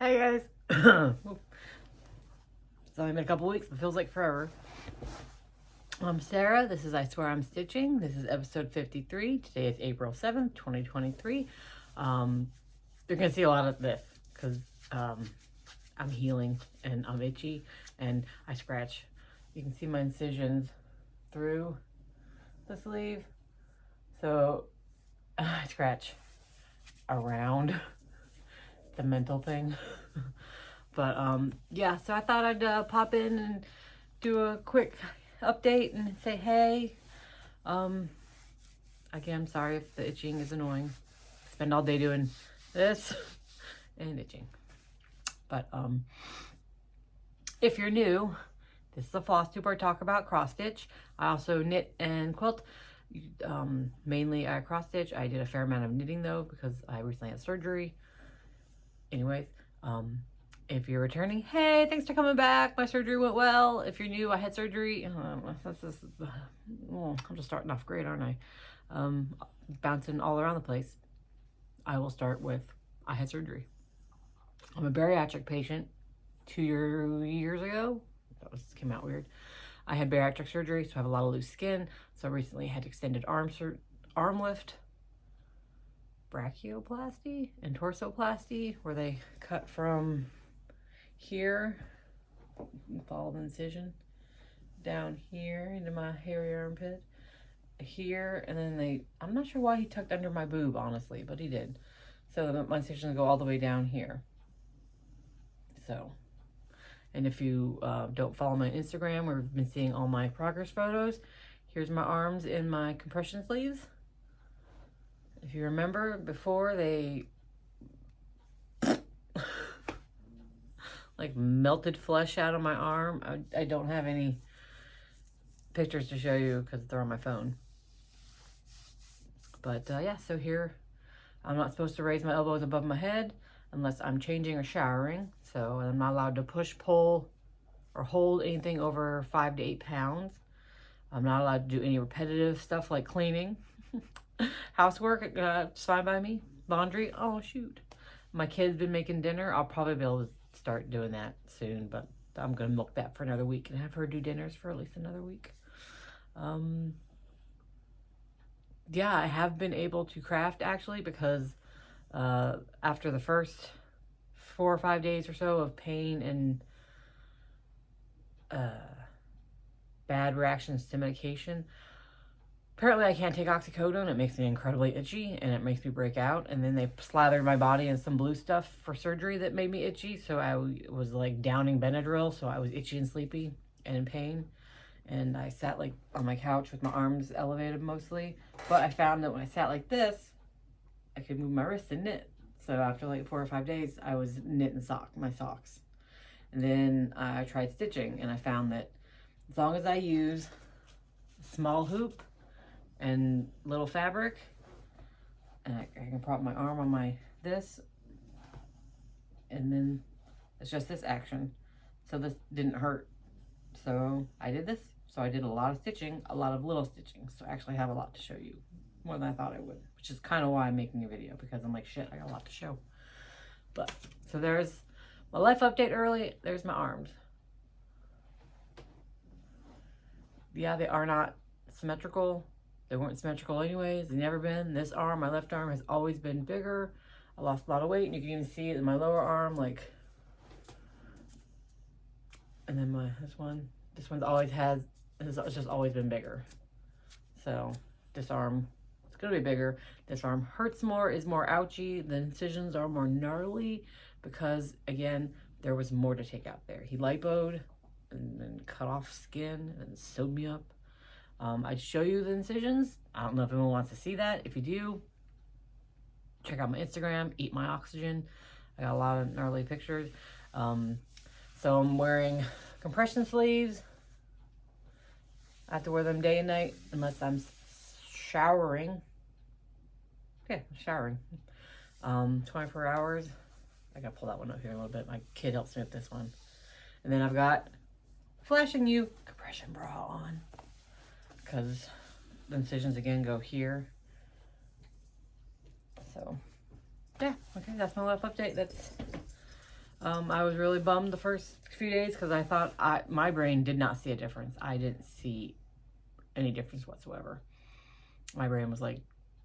Hey guys. It's only been a couple weeks, but feels like forever. I'm Sarah. This is I Swear I'm Stitching. This is episode 53. Today is April 7th, 2023. You're going to see a lot of this because I'm healing and I'm itchy and I scratch. You can see my incisions through the sleeve. So I scratch around the mental thing. But yeah, so I thought I'd pop in and do a quick update and say hey. Again, I'm sorry if the itching is annoying. I spend all day doing this and itching. But if you're new, this is a Flosstube where I talk about cross stitch. I also knit and quilt. Mainly I cross stitch. I did a fair amount of knitting though because I recently had surgery. Anyways, if you're returning, hey, thanks for coming back. My surgery went well. If you're new, I had surgery. I'm just starting off great, aren't I? Bouncing all around the place. I will start with, I had surgery. I'm a bariatric patient. 2 years ago, came out weird. I had bariatric surgery, so I have a lot of loose skin. So I recently had extended arm lift, brachioplasty and torsoplasty, where they cut from here, follow the incision, down here into my hairy armpit, here, and then I'm not sure why he tucked under my boob, honestly, but he did. So my incisions go all the way down here. So, and if you don't follow my Instagram or have been seeing all my progress photos, here's my arms in my compression sleeves. If you remember, before they like melted flesh out of my arm. I don't have any pictures to show you because they're on my phone. But yeah, so here, I'm not supposed to raise my elbows above my head unless I'm changing or showering. So I'm not allowed to push, pull, or hold anything over 5 to 8 pounds. I'm not allowed to do any repetitive stuff like cleaning. Housework, it's fine by me. Laundry, oh shoot. My kid's been making dinner. I'll probably be able to start doing that soon, but I'm going to milk that for another week and have her do dinners for at least another week. Yeah, I have been able to craft actually because after the first 4 or 5 days or so of pain and bad reactions to medication, apparently I can't take oxycodone. It makes me incredibly itchy and it makes me break out. And then they slathered my body in some blue stuff for surgery that made me itchy. So I was like downing Benadryl. So I was itchy and sleepy and in pain. And I sat like on my couch with my arms elevated mostly. But I found that when I sat like this, I could move my wrist and knit. So after like 4 or 5 days, I was knitting my socks. And then I tried stitching and I found that as long as I use a small hoop and little fabric, and I can prop my arm on this, and then it's just this action. So this didn't hurt. So I did this. So I did a lot of stitching, a lot of little stitching. So I actually have a lot to show you, more than I thought I would, which is kind of why I'm making a video, because I'm like, shit, I got a lot to show. But, so there's my life update early. There's my arms. Yeah, they are not symmetrical. They weren't symmetrical anyways. They've never been. This arm, my left arm, has always been bigger. I lost a lot of weight, and you can even see it in my lower arm, like. And then this one's always it's just always been bigger. So this arm, it's gonna be bigger. This arm hurts more, is more ouchy. The incisions are more gnarly because again, there was more to take out there. He lipoed and then cut off skin and sewed me up. I'd show you the incisions. I don't know if anyone wants to see that. If you do, check out my Instagram, Eat My Oxygen. I got a lot of gnarly pictures. So I'm wearing compression sleeves. I have to wear them day and night unless I'm showering. Yeah, showering. 24 hours. I gotta pull that one up here a little bit. My kid helps me with this one. And then I've got flashing you compression bra on, because the incisions again go here. So yeah, okay, that's my life update. That's I was really bummed the first few days because I thought my brain did not see a difference. I didn't see any difference whatsoever. My brain was like,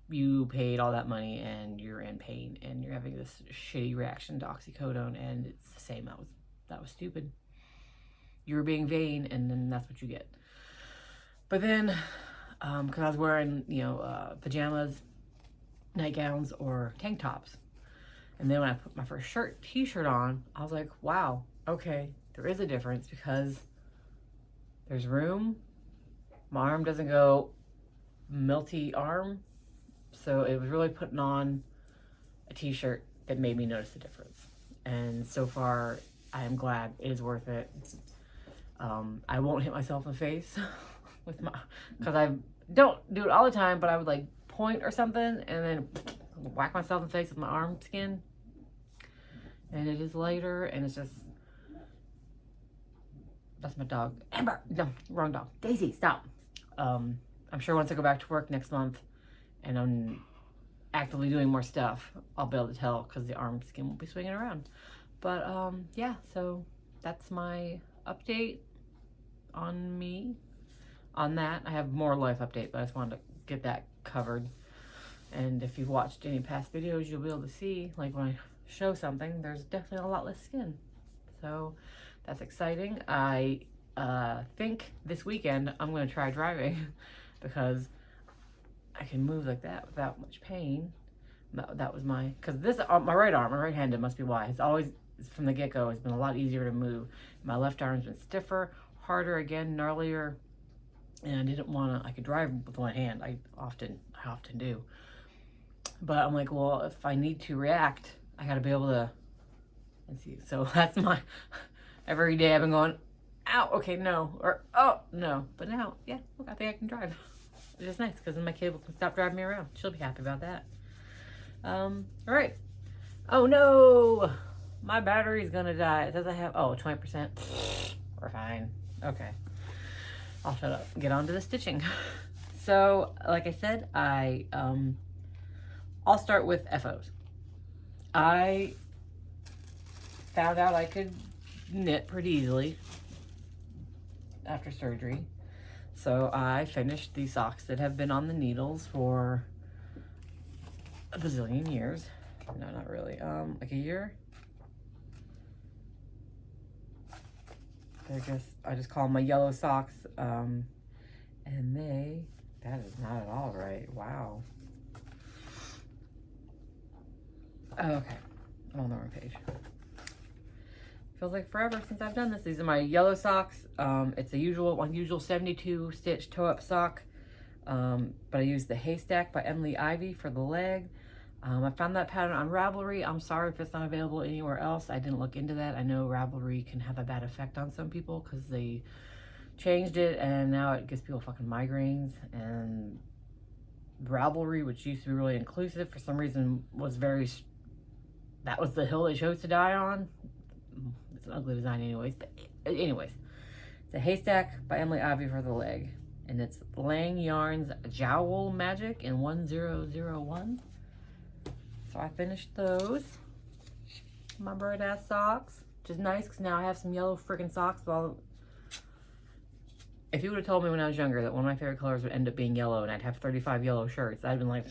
you paid all that money and you're in pain and you're having this shitty reaction to oxycodone and it's the same. That was stupid. You were being vain and then that's what you get. But then, because I was wearing, pajamas, nightgowns, or tank tops. And then when I put my first t-shirt on, I was like, wow, okay, there is a difference because there's room. My arm doesn't go melty arm. So it was really putting on a t-shirt that made me notice the difference. And so far, I am glad it is worth it. I won't hit myself in the face because I don't do it all the time, but I would like point or something and then whack myself in the face with my arm skin. And it is lighter and it's just, that's my dog. Amber, no, wrong dog. Daisy, stop. I'm sure once I go back to work next month and I'm actively doing more stuff, I'll be able to tell because the arm skin won't be swinging around. But yeah, so that's my update on me. On that, I have more life update, but I just wanted to get that covered. And if you've watched any past videos, you'll be able to see, like when I show something, there's definitely a lot less skin. So that's exciting. I think this weekend I'm going to try driving because I can move like that without much pain. That was because this, my right-handed must be why. It's always, from the get-go, it's been a lot easier to move. My left arm's been stiffer, harder again, gnarlier, and I didn't want to, I could drive with one hand. I often do. But I'm like, well, if I need to react, I got to be able to, let's see. So that's every day I've been going, ow, okay, no, or oh, no. But now, yeah, look, I think I can drive. Which is nice because then my kid can stop driving me around. She'll be happy about that. All right. Oh no, my battery's gonna die. It says I have, 20%. We're fine. Okay. I'll shut up and get on to the stitching. So, like I said, I'll start with FFOs. I found out I could knit pretty easily after surgery. So I finished these socks that have been on the needles for a bazillion years. No, not really. Like a year. I guess I just call them my yellow socks. And that is not at all right. Wow. Okay, I'm on the wrong page. Feels like forever since I've done this. These are my yellow socks. It's one usual 72 stitch toe up sock. But I used the Haystack by Emily Ivey for the leg. I found that pattern on Ravelry. I'm sorry if it's not available anywhere else. I didn't look into that. I know Ravelry can have a bad effect on some people because they changed it and now it gives people fucking migraines. And Ravelry, which used to be really inclusive, for some reason that was the hill they chose to die on. It's an ugly design anyways. But anyways, it's a Haystack by Emily Ivey for the leg. And it's Lang Yarns Jowl Magic in 1001. So I finished those. My bird ass socks. Which is nice because now I have some yellow freaking socks. Well, if you would have told me when I was younger that one of my favorite colors would end up being yellow and I'd have 35 yellow shirts, I'd have been like,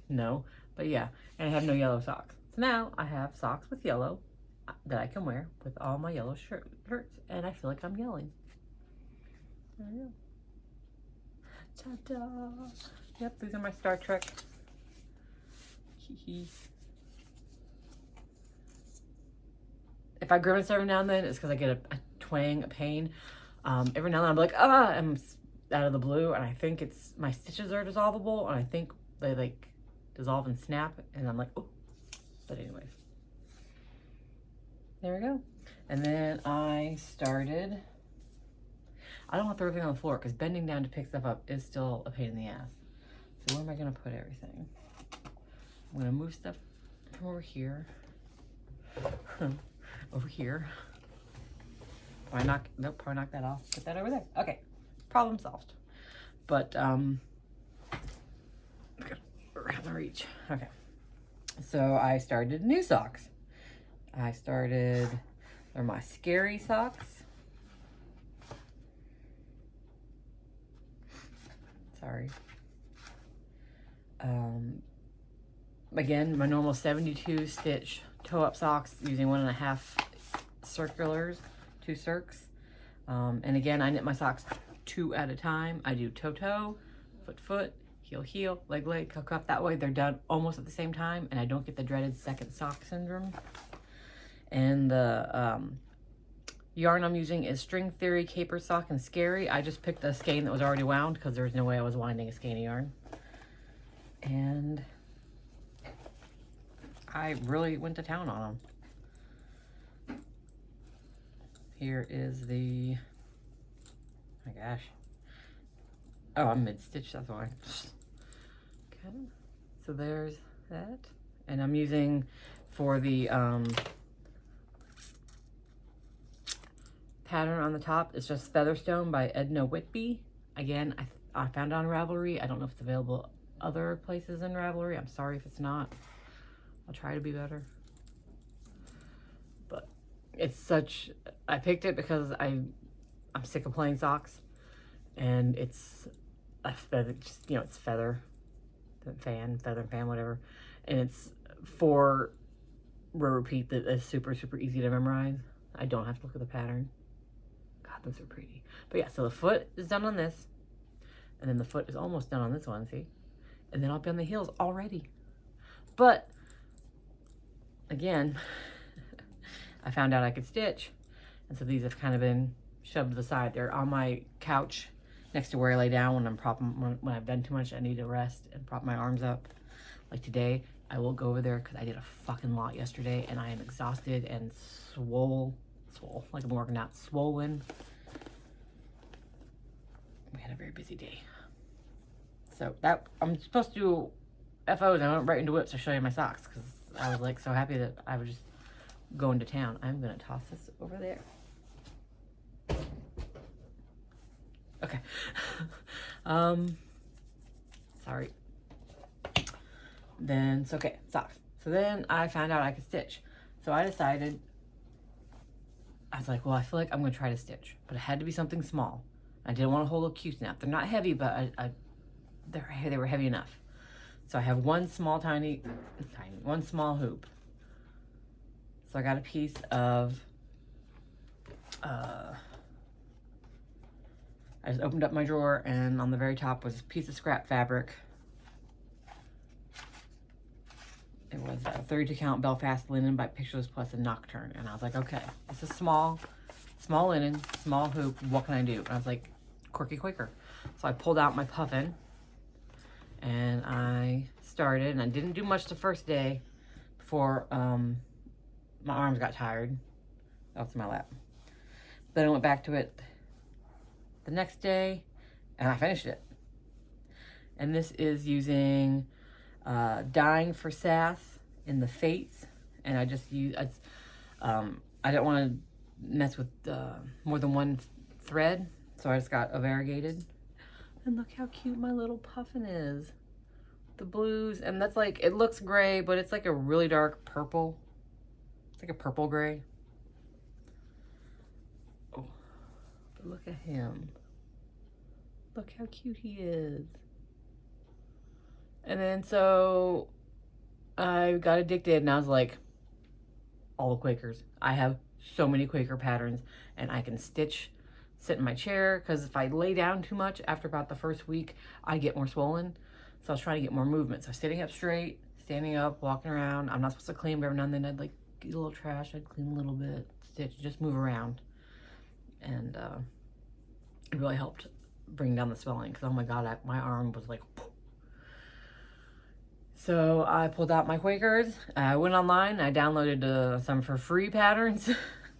no. But yeah, and I have no yellow socks. So now I have socks with yellow that I can wear with all my yellow shirts. And I feel like I'm yelling. There we go. Ta-da! Yep, these are my Star Trek. If I grimace every now and then, it's because I get a twang, a pain. Every now and then I'm like, I'm out of the blue, and I think it's my stitches are dissolvable, and I think they like dissolve and snap, and I'm like, oh. But anyways, there we go. And then I started. I don't want to throw everything on the floor because bending down to pick stuff up is still a pain in the ass. So where am I going to put everything? I'm going to move stuff from over here. Over here. Probably knock that off. Put that over there. Okay. Problem solved. But, we're out of reach. Okay. So I started new socks. They're my scary socks. Sorry. Again, my normal 72 stitch toe up socks using 1.5 circulars, 2 circs. And again, I knit my socks 2 at a time. I do toe toe, foot foot, heel heel, leg leg, cuff cuff. That way they're done almost at the same time and I don't get the dreaded second sock syndrome. And the yarn I'm using is String Theory, Caper Sock, and Scary. I just picked a skein that was already wound because there was no way I was winding a skein of yarn. And I really went to town on them. Here is the, oh my gosh. Oh, I'm mid-stitch, that's why. Okay, so there's that. And I'm using for the pattern on the top, it's just Featherstone by Edna Whitby. Again, I found it on Ravelry. I don't know if it's available other places in Ravelry. I'm sorry if it's not. I'll try to be better. But it's such, I picked it because I'm sick of plain socks. And it's a feather, just, you know, it's feather fan, whatever. And it's for row repeat that is super, super easy to memorize. I don't have to look at the pattern. God, those are pretty. But yeah, so the foot is done on this. And then the foot is almost done on this one, see? And then I'll be on the heels already. But, again, I found out I could stitch. And so these have kind of been shoved to the side. They're on my couch next to where I lay down when I'm when I've done too much. I need to rest and prop my arms up. Like today, I will go over there because I did a fucking lot yesterday and I am exhausted and swole, like I'm working out, swollen. We had a very busy day. So that, I'm supposed to do FFOs, and I went right into whips to show you my socks because I was like so happy that I was just going to town. I'm gonna toss this over there. Okay. Sorry. Then, so okay, socks. So then I found out I could stitch. So I decided, I was like, well, I feel like I'm gonna try to stitch, but it had to be something small. I didn't want to hold a Q-snap. They're not heavy, but they were heavy enough. So I have one small hoop. So I got a piece of, I just opened up my drawer and on the very top was a piece of scrap fabric. It was a 32 count Belfast linen by Pictures Plus and Nocturne. And I was like, okay, this is small linen, small hoop. What can I do? And I was like, Quirky Quaker. So I pulled out my Puffin and I started, and I didn't do much the first day before my arms got tired. That's my lap. Then I went back to it the next day and I finished it. And this is using Dying for Sass in the Fates, and I just use I don't want to mess with more than one thread, so I just got a variegated. And look how cute my little Puffin is. The blues, and that's like, it looks gray, but it's like a really dark purple. It's like a purple gray. Oh, but look at him. Look how cute he is. And then so I got addicted and I was like, all the Quakers. I have so many Quaker patterns and I can stitch, sit in my chair, because if I lay down too much after about the first week, I get more swollen. So I was trying to get more movement. So sitting up straight, standing up, walking around. I'm not supposed to clean, but every now and then I'd like get a little trash. I'd clean a little bit, stitch, just move around. And it really helped bring down the swelling because, oh my God, my arm was like, poof. So I pulled out my Quakers. I went online. I downloaded some for free patterns. So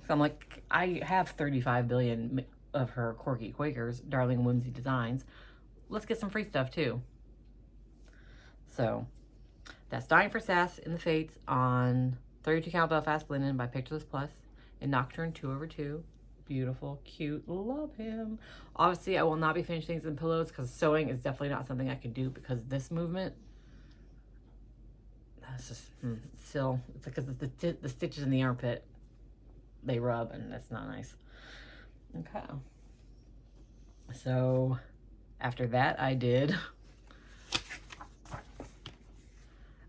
I'm like, I have 35 billion of her Quirky Quakers, Darling Whimsy Designs. Let's get some free stuff too. So that's Dying for Sass in the Fates on 32 count Belfast linen by Pictures Plus in Nocturne 2/2. Beautiful, cute, love him. Obviously, I will not be finishing things in pillows because sewing is definitely not something I can do because this movement. It's just still, it's because it's the stitches in the armpit. they rub, and that's not nice. Okay. So after that, I did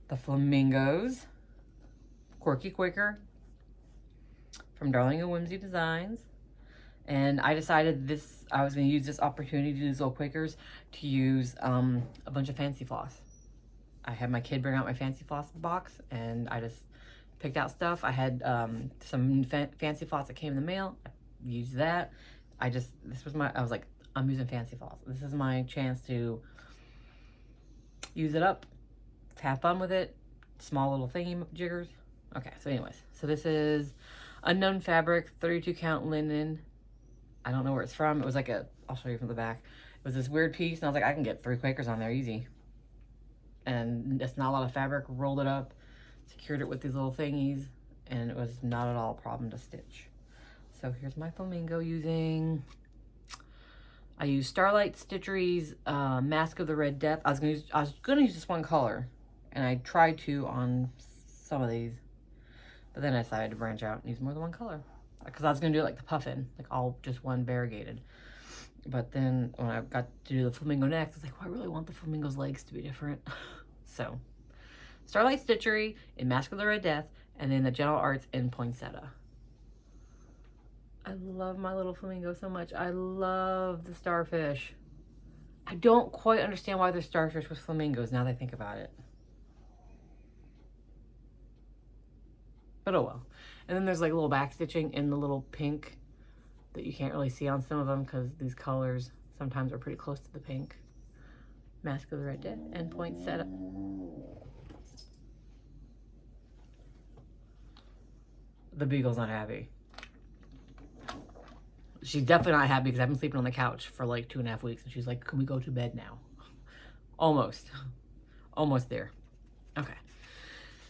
the Flamingos, Quirky Quaker from Darling & Whimsy Designs. And I decided I was going to use this opportunity to do these little Quakers to use a bunch of fancy floss. I had my kid bring out my fancy floss box, and I just picked out stuff. I had some fancy floss that came in the mail. I used that. I was like, I'm using fancy floss. This is my chance to use it up, have fun with it. Small little thingy jiggers. Okay, so anyways, so this is unknown fabric, 32 count linen. I don't know where it's from. It was like I'll show you from the back. It was this weird piece, and I was like, I can get 3 Quakers on there easy. And it's not a lot of fabric. Rolled it up, secured it with these little thingies, and it was not at all a problem to stitch. So here's my Flamingo I used Starlight Stitchery's Mask of the Red Death. I was gonna use just one color, and I tried to on some of these, but then I decided to branch out and use more than one color, because I was gonna do it like the Puffin, like all just one variegated. But then when I got to do the Flamingo next, I was like, well, I really want the Flamingo's legs to be different. So Starlight Stitchery in Mask of the Red Death, and then the Gentle Arts in Poinsettia. I love my little Flamingo so much. I love the starfish. I don't quite understand why there's starfish with flamingos now that I think about it. But oh well. And then there's like little back stitching in the little pink that you can't really see on some of them because these colors sometimes are pretty close to the pink. Mask of the Red Death and Poinsettia. The beagle's not happy. She's definitely not happy because I've been sleeping on the couch for like 2.5 weeks, and she's like, can we go to bed now? Almost there. Okay.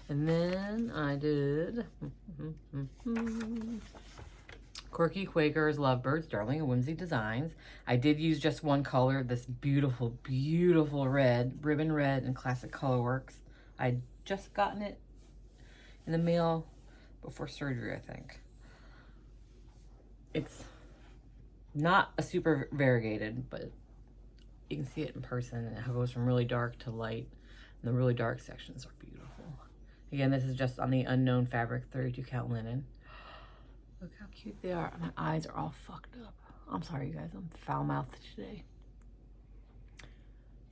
And then I did Quirky Quakers, Lovebirds, Darling & Whimsy Designs. I did use just one color, this beautiful, beautiful red, ribbon red and Classic Colorworks. I'd just gotten it in the mail before surgery, I think. It's not a super variegated, but you can see it in person, and it goes from really dark to light, and the really dark sections are beautiful. Again, this is just on the unknown fabric, 32 count linen. Look how cute they are. My eyes are all fucked up. I'm sorry, you guys. I'm foul-mouthed today.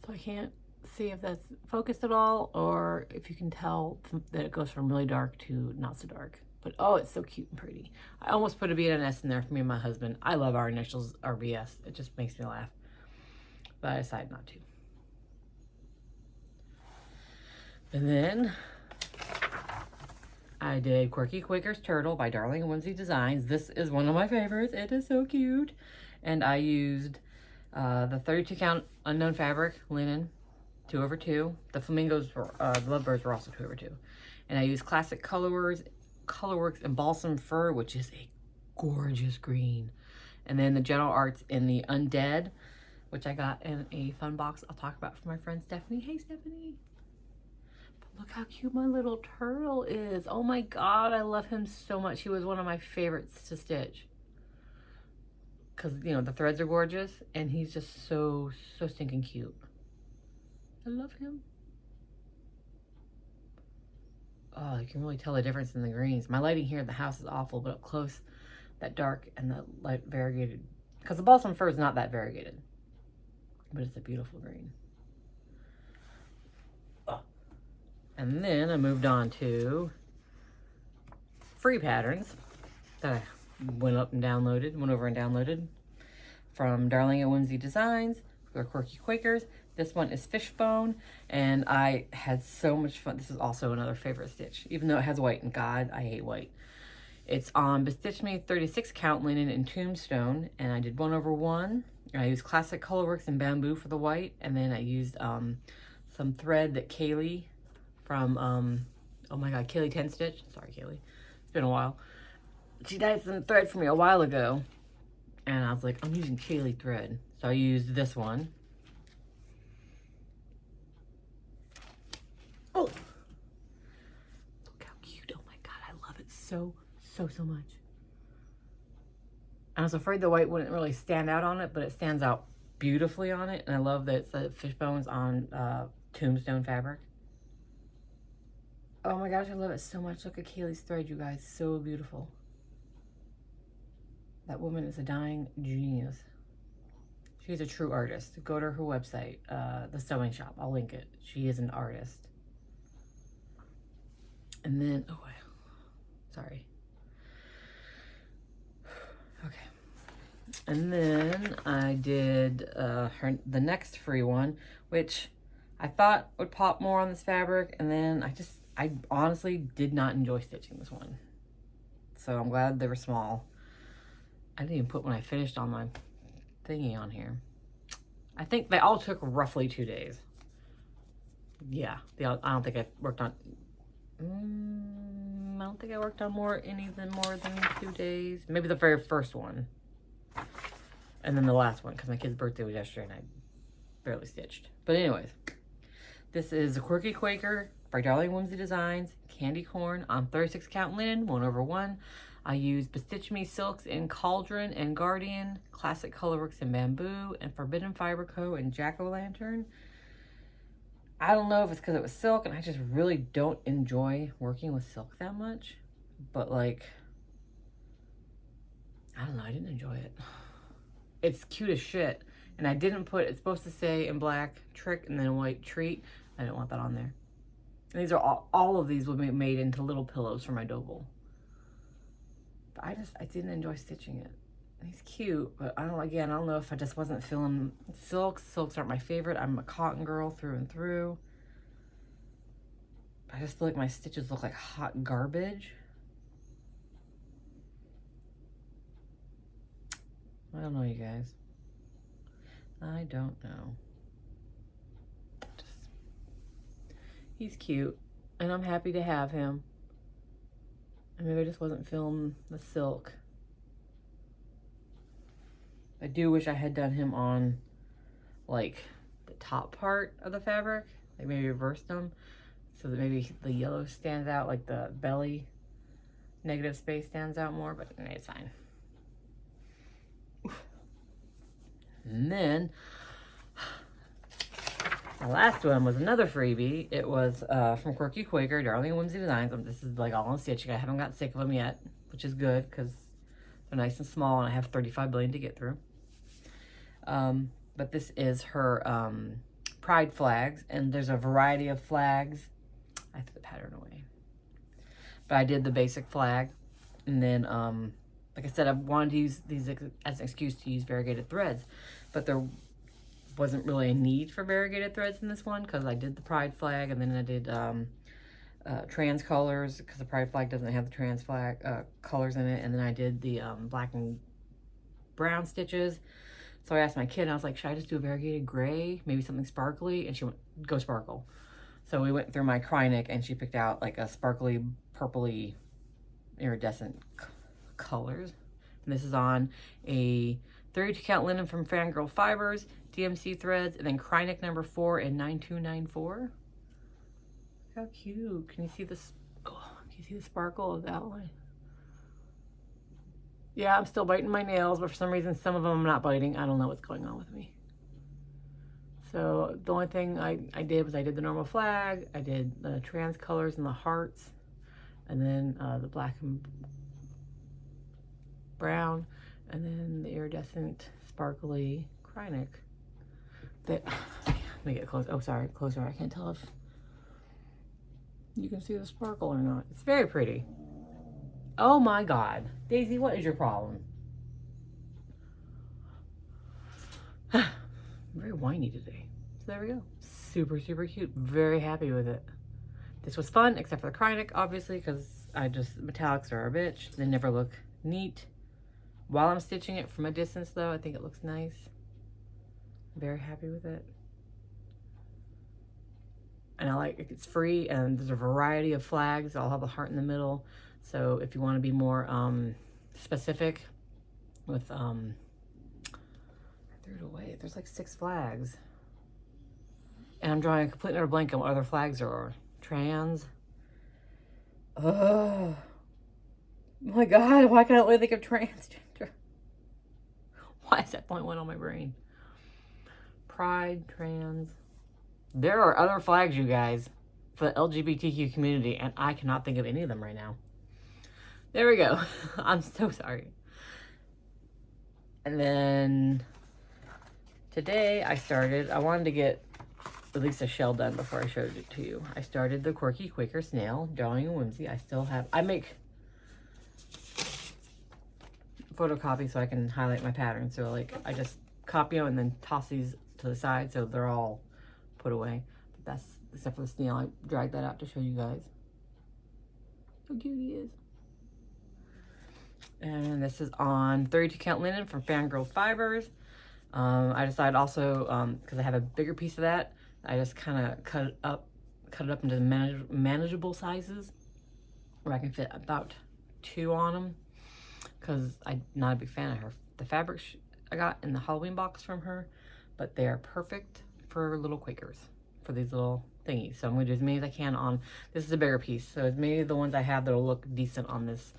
So I can't see if that's focused at all, or if you can tell that it goes from really dark to not so dark. But oh, it's so cute and pretty. I almost put a B and an S in there for me and my husband. I love our initials, RBS. It just makes me laugh. But I decided not to. And then I did Quirky Quaker's Turtle by Darling & Whimsy Designs. This is one of my favorites. It is so cute. And I used the 32 count unknown fabric, linen, 2/2. The flamingos, the lovebirds were also 2/2. And I used Classic Colorworks and Balsam Fir, which is a gorgeous green. And then the Gentle Arts in the Undead, which I got in a fun box I'll talk about from my friend Stephanie. Hey, Stephanie. But look how cute my little turtle is. Oh my God, I love him so much. He was one of my favorites to stitch. Because, you know, the threads are gorgeous, and he's just so stinking cute. I love him. Oh, you can really tell the difference in the greens. My lighting here in the house is awful, but up close, that dark and that light variegated. Because the Balsam Fir is not that variegated, but it's a beautiful green. Oh. And then I moved on to free patterns that I went over and downloaded from Darling & Whimsy Designs. They're Quirky Quakers. This one is Fishbone, and I had so much fun. This is also another favorite stitch, even though it has white, and God, I hate white. It's on Bestitch Me 36 count linen and Tombstone, and I did 1/1. I used Classic Colorworks and Bamboo for the white, and then I used some thread that Kaylee from, oh my God, Kaylee 10 Stitch. Sorry, Kaylee. It's been a while. She dyed some thread for me a while ago, and I was like, I'm using Kaylee thread. So I used this one. Oh, look how cute. Oh my God, I love it so much. I was afraid the white wouldn't really stand out on it, but it stands out beautifully on it. And I love that it's the fishbones on tombstone fabric. Oh my gosh, I love it so much. Look at Kaylee's thread, you guys. So beautiful. That woman is a dying genius. She's a true artist. Go to her website, the sewing shop. I'll link it. She is an artist. And then, oh, sorry. Okay. And then I did the next free one, which I thought would pop more on this fabric. And then I honestly did not enjoy stitching this one. So I'm glad they were small. I didn't even put when I finished on my thingy on here. I think they all took roughly 2 days. Yeah, I don't think I worked on... I don't think I worked on more than 2 days. Maybe the very first one. And then the last one, because my kid's birthday was yesterday and I barely stitched. But anyways, this is a Quirky Quaker by Darling Whimsy Designs, candy corn on 36 count linen, 1/1. I used Bestitch Me silks in Cauldron and Guardian, Classic Colorworks in Bamboo, and Forbidden Fiber Co. in Jack-O-Lantern. I don't know if it's because it was silk, and I just really don't enjoy working with silk that much. But, like, I don't know, I didn't enjoy it. It's cute as shit. And I didn't put, it's supposed to say in black, trick, and then white, treat. I didn't want that on there. And these are all of these will be made into little pillows for my Doble. But I didn't enjoy stitching it. He's cute, but I don't know if I just wasn't feeling silks. Silks aren't my favorite. I'm a cotton girl through and through. I just feel like my stitches look like hot garbage. I don't know, you guys. I don't know. He's cute, and I'm happy to have him. And maybe I just wasn't feeling the silk. I do wish I had done him on, like, the top part of the fabric. Like, maybe reversed them so that maybe the yellow stands out, like the belly negative space stands out more, but it's fine. And then the last one was another freebie. It was from Quirky Quaker, Darling Whimsy Designs. This is like all on stitching. I haven't got sick of them yet, which is good because they're nice and small and I have 35 billion to get through. But this is her pride flags, and there's a variety of flags. I threw the pattern away. But I did the basic flag, and then like I said, I wanted to use these as an excuse to use variegated threads, but there wasn't really a need for variegated threads in this one because I did the pride flag, and then I did trans colors because the pride flag doesn't have the trans flag colors in it, and then I did the black and brown stitches. So I asked my kid, and I was like, should I just do a variegated gray, maybe something sparkly? And she went, go sparkle. So we went through my Krynic, and she picked out like a sparkly, purpley, iridescent colors. And this is on a 32 count linen from Fangirl Fibers, DMC threads, and then Krynic number 4 in 9294. How cute. Can you see this? Oh, can you see the sparkle of the outline? Yeah, I'm still biting my nails, but for some reason, some of them I'm not biting. I don't know what's going on with me. So the only thing I did was I did the normal flag. I did the trans colors and the hearts, and then the black and brown, and then the iridescent sparkly Krynic. Let me get close. Oh, sorry, closer. I can't tell if you can see the sparkle or not. It's very pretty. Oh my God. Daisy, what is your problem? Very whiny today. So there we go. Super, super cute. Very happy with it. This was fun, except for the Krynic, obviously, because metallics are a bitch. They never look neat. While I'm stitching it from a distance, though, I think it looks nice. Very happy with it. And I like it. It's free, and there's a variety of flags. I'll have a heart in the middle. So if you want to be more specific with, I threw it away. There's like 6 flags. And I'm drawing a complete another blank on what other flags are. Trans. Oh my God, why can't I only think of transgender? Why is that point one on my brain? Pride, trans. There are other flags, you guys, for the LGBTQ community, and I cannot think of any of them right now. There we go. I'm so sorry. And then today I wanted to get at least a shell done before I showed it to you. I started the Quirky Quaker Snail, Drawing and Whimsy. I make photocopies so I can highlight my patterns. So like I just copy them and then toss these to the side so they're all put away. But that's, except for the snail, I dragged that out to show you guys how cute he is. And this is on 32 count linen from Fangirl Fibers. I decided also, because I have a bigger piece of that, I just kind of cut it up into the manageable sizes where I can fit about 2 on them, because I'm not a big fan of the fabric I got in the Halloween box from her, but they are perfect for little Quakers, for these little thingies. So I'm going to do as many as I can on, this is a bigger piece, so as many of the ones I have that'll look decent on this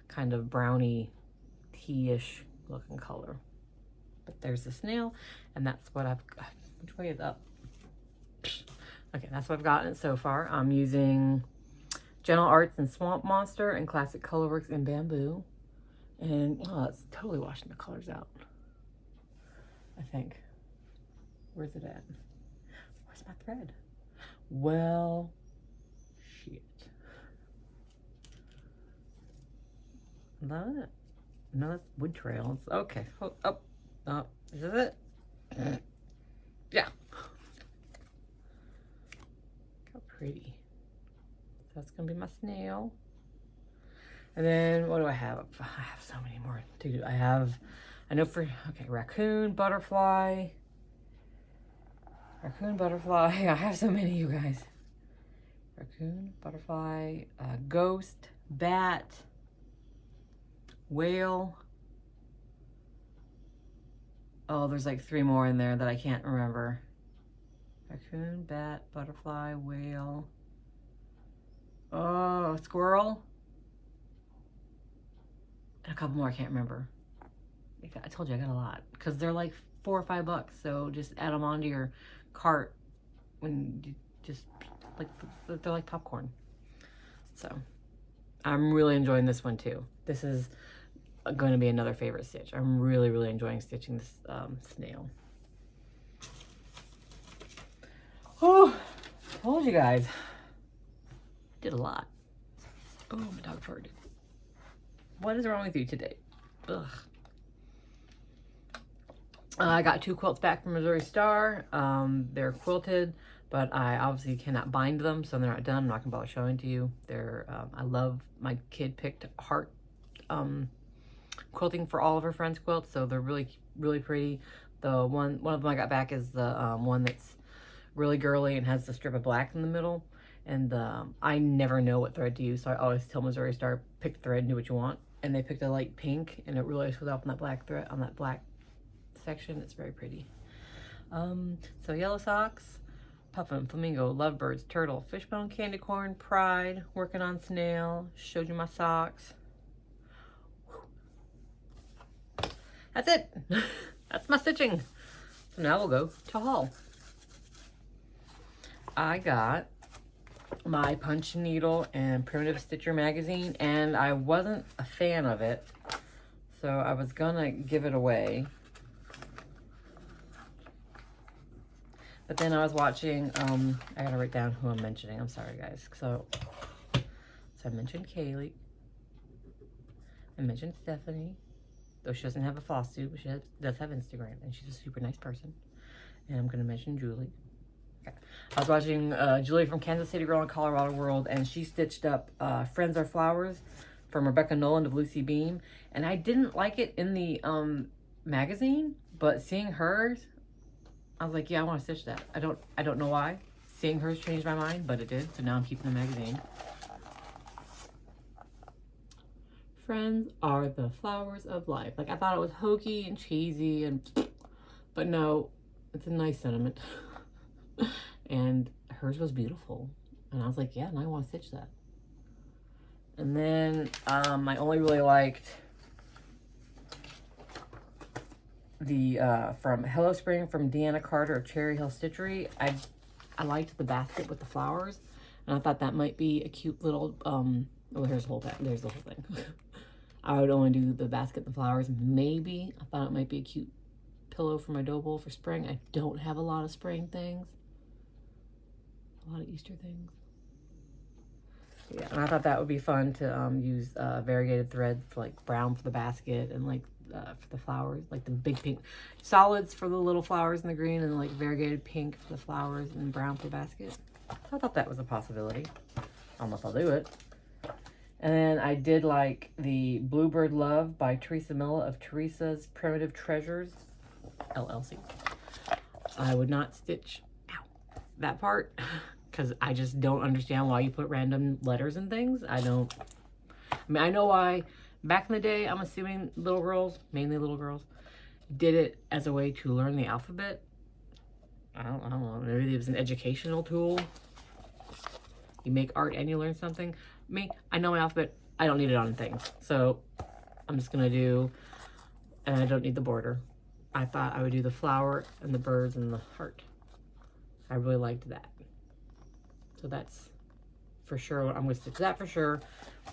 kind of brownie tea-ish looking color. But there's the snail, and that's what I've got. Which way is up? Okay, that's what I've gotten so far. I'm using Gentle Arts and Swamp Monster and Classic Colorworks in Bamboo. And, oh, it's totally washing the colors out, I think. Where's it at? Where's my thread? Well, shit. Love it. No, that's wood trail. It's, okay. Oh, is this it? Yeah. How pretty. That's gonna be my snail. And then what do I have? I have so many more to do. Raccoon, butterfly. I have so many, you guys. Raccoon, butterfly, ghost, bat, whale. Oh, there's like 3 more in there that I can't remember. Raccoon, bat, butterfly, whale. Oh, squirrel. And a couple more I can't remember. I told you I got a lot, because they're like $4 or $5. So just add them onto your cart when you just like, they're like popcorn. So I'm really enjoying this one too. This is going to be another favorite stitch. I'm really enjoying stitching this snail. Oh, told you guys. Did a lot. Oh, my dog farted. What is wrong with you today? Ugh. I got 2 quilts back from Missouri Star. They're quilted, but I obviously cannot bind them, so they're not done. I'm not gonna bother showing to you. They're I love, my kid picked heart quilting for all of her friends' quilts, so they're really pretty. The one of them I got back is the one that's really girly and has the strip of black in the middle. And I never know what thread to use, so I always tell Missouri Star, pick the thread, do what you want. And they picked a light pink, and it really shows up on that black thread, on that black section. It's very pretty. So yellow socks, Puffin, Flamingo, Lovebirds, Turtle, Fishbone, Candy Corn, Pride, working on Snail, showed you my socks. Whew. That's it. That's my stitching. So now we'll go to haul. I got my Punch Needle and Primitive Stitcher magazine, and I wasn't a fan of it, so I was gonna give it away. But then I was watching, I gotta write down who I'm mentioning. I'm sorry, guys. So I mentioned Kaylee. I mentioned Stephanie, though she doesn't have a Flosstube, but she does have Instagram, and she's a super nice person. And I'm gonna mention Julie. Okay. I was watching Julie from Kansas City Girl in Colorado World, and she stitched up Friends Are Flowers from Rebecca Noland of Lucy Beam. And I didn't like it in the magazine, but seeing hers, I was like, yeah, I want to stitch that. I don't know why. Seeing hers changed my mind, but it did. So now I'm keeping the magazine. Friends are the flowers of life. Like, I thought it was hokey and cheesy, but no, it's a nice sentiment. And hers was beautiful, and I was like, yeah, now I want to stitch that. And then I only really liked the from Hello Spring from Deanna Carter of Cherry Hill Stitchery. I liked the basket with the flowers, and I thought that might be a cute little oh, here's the whole there's the whole thing. I would only do the basket and the flowers. Maybe I thought it might be a cute pillow for my dough bowl for spring. I don't have a lot of spring things, a lot of Easter things. Yeah, and I thought that would be fun to use variegated thread for like brown for the basket and like for the flowers, like the big pink solids for the little flowers in the green, and like variegated pink for the flowers and brown for the basket. So I thought that was a possibility. I don't know if I'll do it. And then I did like the Bluebird Love by Teresa Milla of Teresa's Primitive Treasures, LLC. I would not stitch that part because I just don't understand why you put random letters and things. I mean, I know why. Back in the day, I'm assuming little girls, mainly little girls, did it as a way to learn the alphabet. I don't know. Maybe it was an educational tool. You make art and you learn something. Me, I know my alphabet. I don't need it on things. So I'm just going to do, and I don't need the border. I thought I would do the flower and the birds and the heart. I really liked that. So that's for sure what I'm going to stick to that for sure.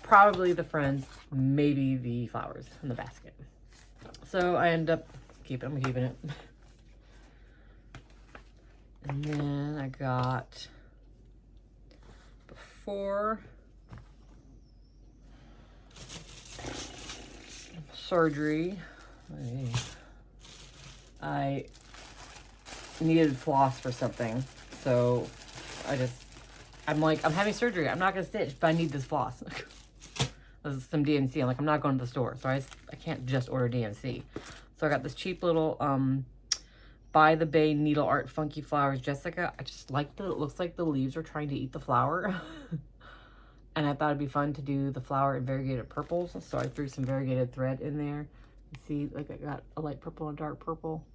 Probably the friends, maybe the flowers in the basket. So I end up I'm keeping it. And then I got before surgery, I needed floss for something. So I'm like, I'm having surgery. I'm not going to stitch, but I need this floss. This is some DMC. I'm like, I'm not going to the store. So I can't just order DMC. So I got this cheap little By the Bay Needle Art Funky Flowers Jessica. I just liked that it looks like the leaves are trying to eat the flower. And I thought it'd be fun to do the flower in variegated purples. So I threw some variegated thread in there. You see, like I got a light purple and a dark purple.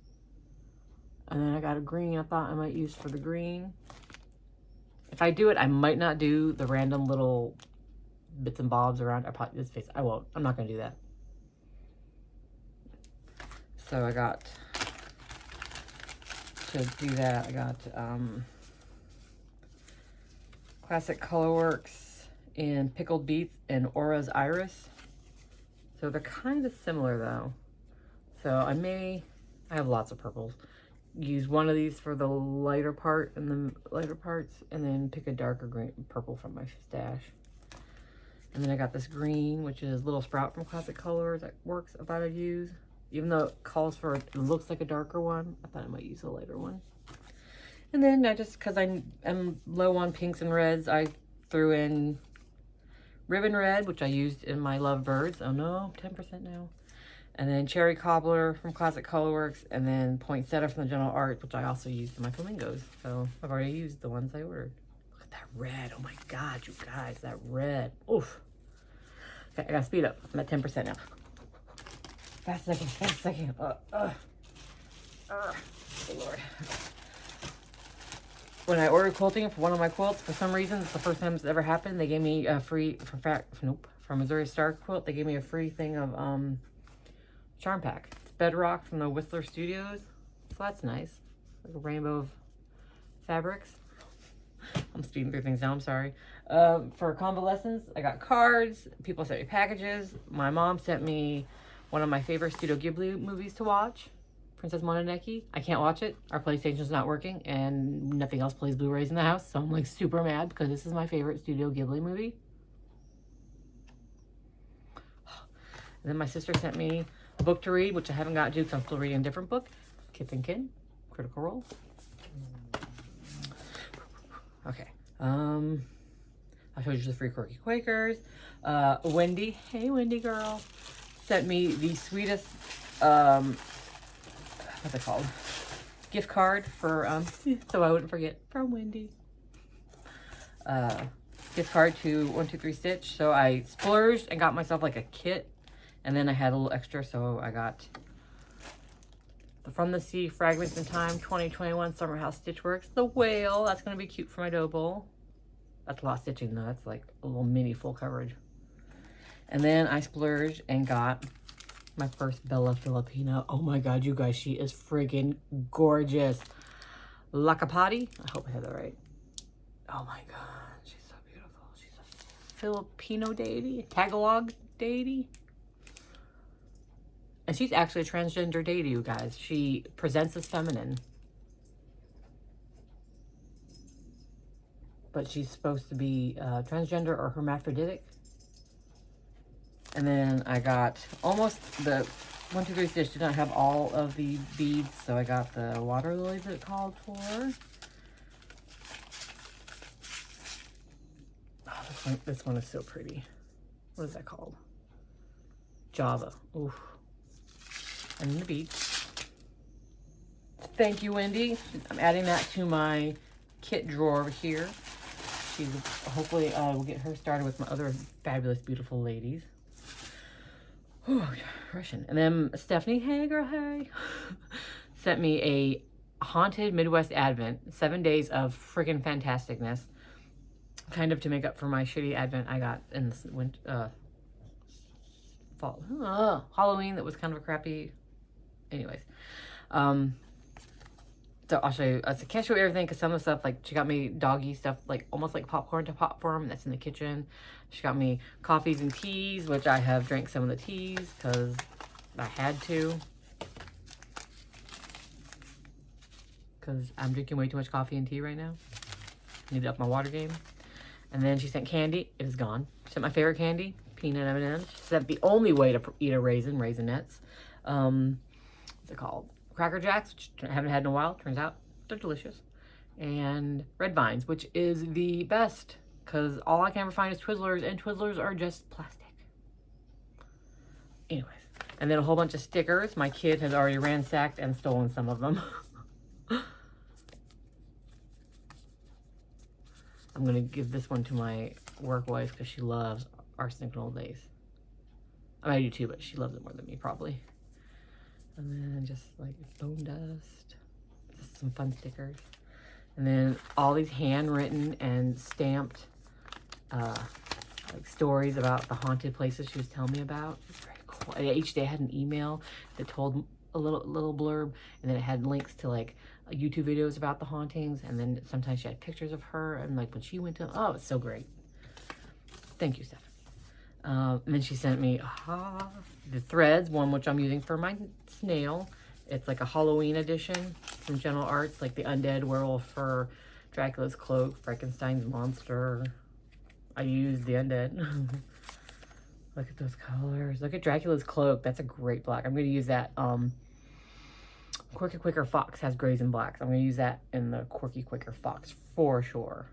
And then I got a green I thought I might use for the green. If I do it, I might not do the random little bits and bobs around. I probably this face. I won't. I'm not going to do that. So I got to do that. I got Classic Colorworks in Pickled Beets and Aura's Iris. So they're kind of similar though. So I have lots of purples. Use one of these for the lighter part and the lighter parts, and then pick a darker green purple from my stash. And then I got this green, which is Little Sprout from Classic Colors that works. I thought I'd use, even though it calls for, it looks like a darker one, I thought I might use a lighter one. And then I just, because I am low on pinks and reds, I threw in Ribbon Red, which I used in my Lovebirds. Oh no, 10% now. And then Cherry Cobbler from Classic Colorworks, and then Poinsettia from the General Art, which I also used in my Flamingos. So I've already used the ones I ordered. Look at that red. Oh my God, you guys, that red. Oof. Okay, I gotta speed up. I'm at 10% now. Fast second, fast second. Oh Lord. When I ordered quilting for one of my quilts, for some reason, it's the first time it's ever happened, they gave me a free, from Missouri Star Quilt, they gave me a free thing of, Charm Pack. It's Bedrock from the Whistler Studios. So that's nice. Like a rainbow of fabrics. I'm speeding through things now, I'm sorry. For convalescence, I got cards. People sent me packages. My mom sent me one of my favorite Studio Ghibli movies to watch. Princess Mononoke. I can't watch it. Our PlayStation's not working and nothing else plays Blu-rays in the house. So I'm like super mad because this is my favorite Studio Ghibli movie. And then my sister sent me a book to read, which I haven't got to because I'm still reading a different book. Kith and Kin, Critical Role. Okay. I showed you the free Quirky Quakers. Wendy, hey Wendy girl, sent me the sweetest, what's it called? Gift card for, so I wouldn't forget, from Wendy. Gift card to 123 Stitch. So I splurged and got myself like a kit. And then I had a little extra, so I got the From the Sea Fragments in Time 2021 Summer House Stitchworks. The whale, that's going to be cute for my dough bowl. That's a lot of stitching though, that's like a little mini full coverage. And then I splurged and got My first Bella Filipina. Oh my god, you guys, she is friggin' gorgeous. Lakapati. I hope I had that right. Oh my god, she's so beautiful. She's a Filipino deity, Tagalog deity. And she's actually a transgender deity, you guys. She presents as feminine, but she's supposed to be transgender or hermaphroditic. And then I got almost the 1, 2, 3 stitch did not have all of the beads, so I got the water lilies that it called for. Oh, this one is so pretty. What is that called? Java. Oof. And then the beads. Thank you, Wendy. I'm adding that to my kit drawer over here. She's hopefully we'll get her started with my other fabulous, beautiful ladies. Oh, Russian. And then Stephanie, hey girl, hey, sent me a Haunted Midwest Advent, 7 days of friggin' fantasticness, kind of to make up for my shitty Advent I got in this winter, fall, Halloween that was kind of a crappy. Anyways, so I'll show you. I can't show you everything because some of the stuff, like she got me doggy stuff, like almost like popcorn to pop for them. That's in the kitchen. She got me coffees and teas, which I have drank some of the teas because I had to. Because I'm drinking way too much coffee and tea right now. Need to up my water game. And then she sent candy. It is gone. She sent my favorite candy, peanut M&Ms. She said the only way to eat a raisinets. What's it called? Cracker Jacks, which I haven't had in a while. Turns out they're delicious. And Red Vines, which is the best because all I can ever find is Twizzlers, and Twizzlers are just plastic. Anyways, and then a whole bunch of stickers. My kid has already ransacked and stolen some of them. I'm going to give this one to my work wife because she loves Arsenic and Old Days. I mean, I do too, but she loves it more than me probably. And then just like bone dust, just some fun stickers. And then all these handwritten and stamped like stories about the haunted places she was telling me about. It's very cool. Each day I had an email that told a little blurb, and then it had links to like YouTube videos about the hauntings, and then sometimes she had pictures of her and like when she went to, oh, it's so great. Thank you, Steph. And then she sent me the threads, one which I'm using for my snail. It's like a Halloween edition from General Arts, like the undead werewolf fur, Dracula's cloak, Frankenstein's monster. I used the undead. Look at those colors. Look at Dracula's cloak. That's a great black. I'm going to use that. Quirky Quaker Fox has grays and blacks. I'm going to use that in the Quirky Quaker Fox for sure.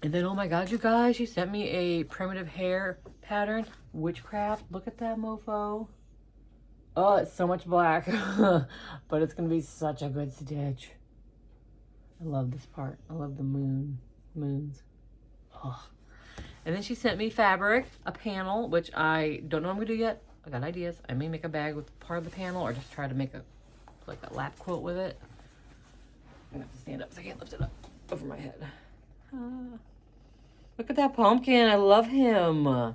And then, oh my god, you guys, she sent me a primitive hair pattern. Witchcraft. Look at that mofo. Oh, it's so much black. But it's going to be such a good stitch. I love this part. I love the moons. Oh. And then she sent me fabric, a panel, which I don't know what I'm going to do yet. I got ideas. I may make a bag with part of the panel or just try to make a lap quilt with it. I'm going to have to stand up so I can't lift it up over my head. Look at that pumpkin. I love him. Look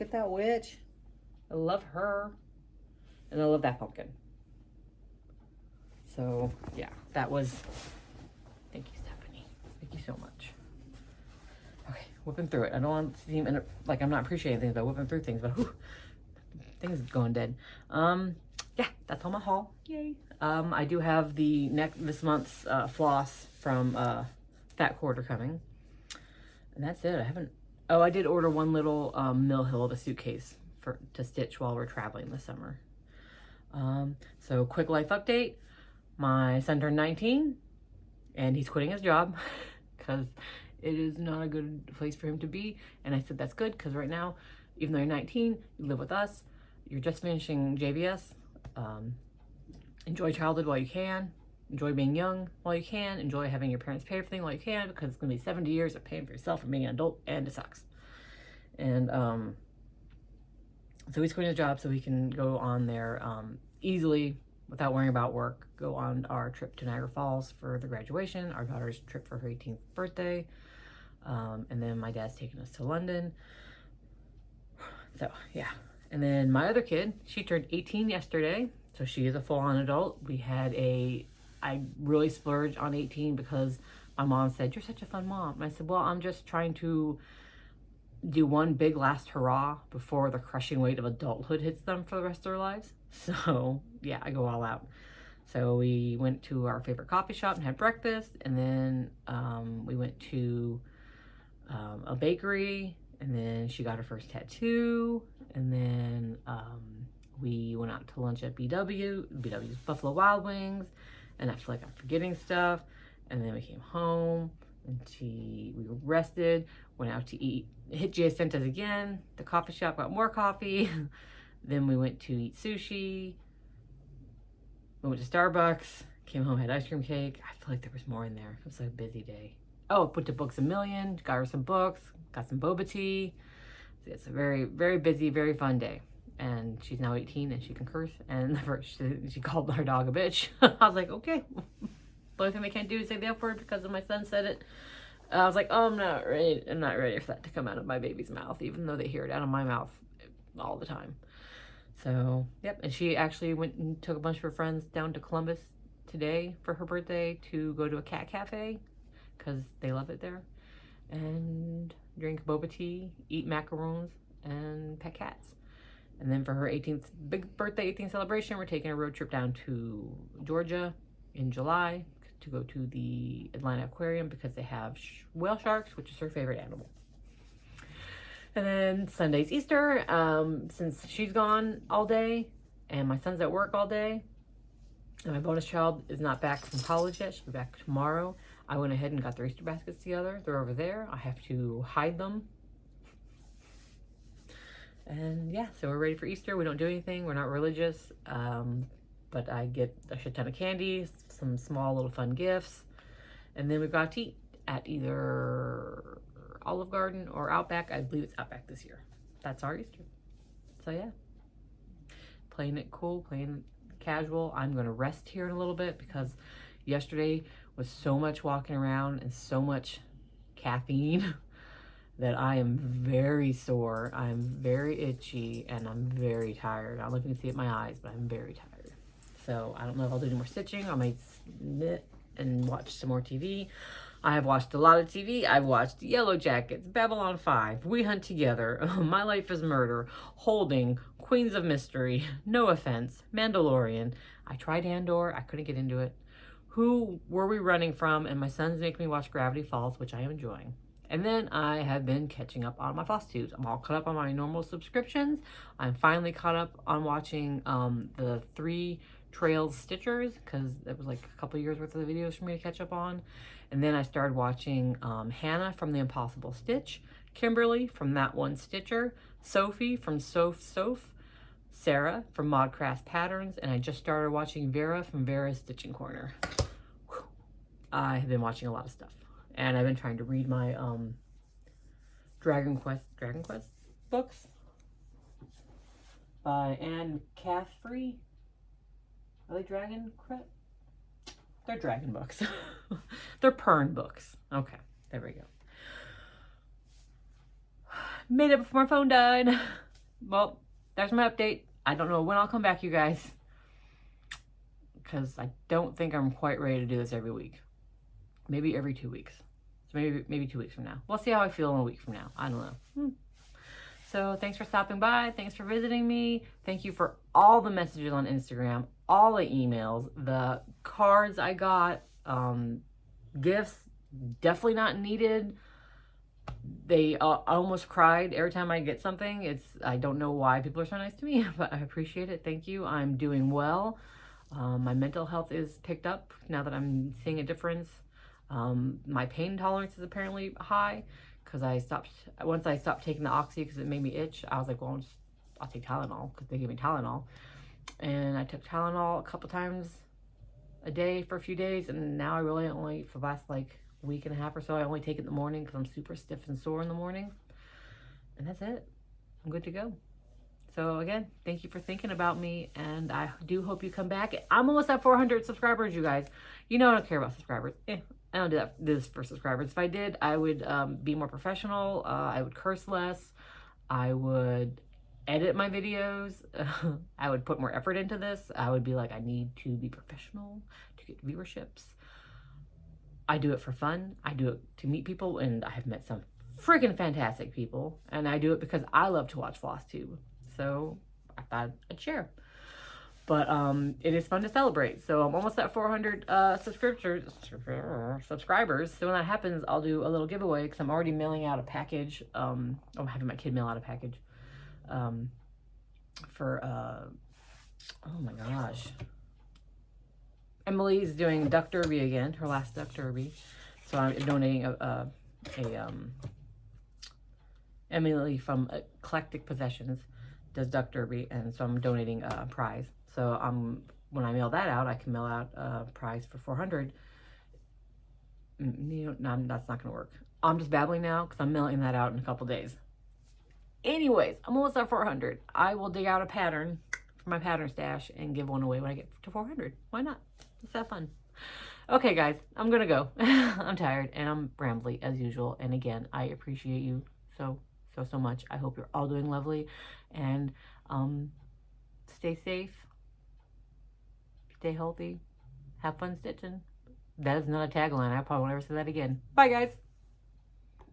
at that witch. I love her. And I love that pumpkin. So, yeah, that was... Thank you, Stephanie. Thank you so much. Okay, whipping through it. I don't want to seem like I'm not appreciating things by whipping through things, but whew, things are going dead. Yeah, that's all my haul. Yay. I do have the this month's floss from Fat Quarter coming. And that's it. I haven't... Oh, I did order one little Mill Hill of a suitcase to stitch while we're traveling this summer. So quick life update. My son turned 19 and he's quitting his job because it is not a good place for him to be. And I said, that's good because right now, even though you're 19, you live with us. You're just finishing JVS. Enjoy childhood while you can. Enjoy being young while you can. Enjoy having your parents pay for everything while you can, because it's going to be 70 years of paying for yourself and being an adult, and it sucks. And so he's quitting his job so he can go on there easily without worrying about work. Go on our trip to Niagara Falls for the graduation, our daughter's trip for her 18th birthday. And then my dad's taking us to London. So, yeah. And then my other kid, she turned 18 yesterday. So she is a full-on adult. I really splurged on 18 because my mom said, "You're such a fun mom." And I said, well, I'm just trying to do one big last hurrah before the crushing weight of adulthood hits them for the rest of their lives. So, yeah, I go all out. So we went to our favorite coffee shop and had breakfast. And then we went to a bakery. And then she got her first tattoo. And then we went out to lunch at BW's Buffalo Wild Wings. And I feel like I'm forgetting stuff. And then we came home and we rested, went out to eat, hit Giacinta's again, the coffee shop, got more coffee. Then we went to eat sushi. We went to Starbucks, came home, had ice cream cake. I feel like there was more in there. It was a busy day. Oh, put to Books A Million, got her some books, got some boba tea. So it's a very, very busy, very fun day. And she's now 18 and she can curse. And she called our dog a bitch. I was like, okay. The only thing they can't do is say the F word because my son said it. I was like, oh, I'm not ready for that to come out of my baby's mouth, even though they hear it out of my mouth all the time. So, yep. And she actually went and took a bunch of her friends down to Columbus today for her birthday to go to a cat cafe because they love it there. And drink boba tea, eat macarons, and pet cats. And then for her 18th, big birthday 18th celebration, we're taking a road trip down to Georgia in July to go to the Atlanta Aquarium because they have whale sharks, which is her favorite animal. And then Sunday's Easter. Since she's gone all day and my son's at work all day and my bonus child is not back from college yet, she'll be back tomorrow, I went ahead and got their Easter baskets together. They're over there. I have to hide them. And yeah, so we're ready for Easter. We don't do anything. We're not religious. But I get a shit ton of candy, some small little fun gifts. And then we've got to eat at either Olive Garden or Outback. I believe it's Outback this year. That's our Easter. So yeah, playing it cool, playing it casual. I'm going to rest here in a little bit because yesterday was so much walking around and so much caffeine that I am very sore. I'm very itchy and I'm very tired. I don't know if you can see it in my eyes, but I'm very tired. So I don't know if I'll do any more stitching. I might knit and watch some more TV. I have watched a lot of TV. I've watched Yellow Jackets, Babylon 5, We Hunt Together, My Life is Murder, Holding, Queens of Mystery, No Offense, Mandalorian. I tried Andor. I couldn't get into it. Who Were We Running From? And my son's making me watch Gravity Falls, which I am enjoying. And then I have been catching up on my Flosstubes. I'm all caught up on my normal subscriptions. I'm finally caught up on watching the 3 Trails Stitchers because it was like a couple years worth of videos for me to catch up on. And then I started watching Hannah from The Impossible Stitch, Kimberly from That One Stitcher, Sophie from Soph, Sarah from Modcraft Patterns, and I just started watching Vera from Vera's Stitching Corner. Whew. I have been watching a lot of stuff. And I've been trying to read my Dragon Quest books by Anne Caffrey. Are they dragon crap? They're dragon books. They're Pern books. Okay, there we go. Made it before my phone died. Well, there's my update. I don't know when I'll come back, you guys. Because I don't think I'm quite ready to do this every week. Maybe every 2 weeks. So maybe 2 weeks from now. We'll see how I feel in a week from now. I don't know. So thanks for stopping by. Thanks for visiting me. Thank you for all the messages on Instagram, all the emails, the cards I got, gifts, definitely not needed. They almost cried every time I get something. I don't know why people are so nice to me, but I appreciate it. Thank you. I'm doing well. My mental health is picked up now that I'm seeing a difference. My pain tolerance is apparently high because once I stopped taking the Oxy because it made me itch. I was like, well, I'll take Tylenol because they gave me Tylenol. And I took Tylenol a couple times a day for a few days. And now I really only, for the last like week and a half or so, I only take it in the morning because I'm super stiff and sore in the morning. And that's it. I'm good to go. So again, thank you for thinking about me, and I do hope you come back. I'm almost at 400 subscribers, you guys. You know I don't care about subscribers. I don't do this for subscribers. If I did, I would be more professional. I would curse less. I would edit my videos. I would put more effort into this. I would be like, I need to be professional to get viewerships. I do it for fun. I do it to meet people, and I have met some freaking fantastic people. And I do it because I love to watch Flosstube. So I thought I'd share. But it is fun to celebrate. So I'm almost at 400 subscribers. So when that happens, I'll do a little giveaway because I'm already mailing out a package. I'm having my kid mail out a package for, oh my gosh. Emily's doing Duck Derby again, her last Duck Derby. So I'm donating Emily from Eclectic Possessions does Duck Derby, and so I'm donating a prize. So when I mail that out, I can mail out a prize for 400. No, that's not gonna work. I'm just babbling now because I'm mailing that out in a couple days. Anyways, I'm almost at 400. I will dig out a pattern for my pattern stash and give one away when I get to 400. Why not? Let's have fun. Okay, guys, I'm gonna go. I'm tired and I'm rambly as usual. And again, I appreciate you so much. I hope you're all doing lovely, and stay safe, stay healthy, have fun stitching. That is not a tagline. I probably won't ever say that again. Bye, guys.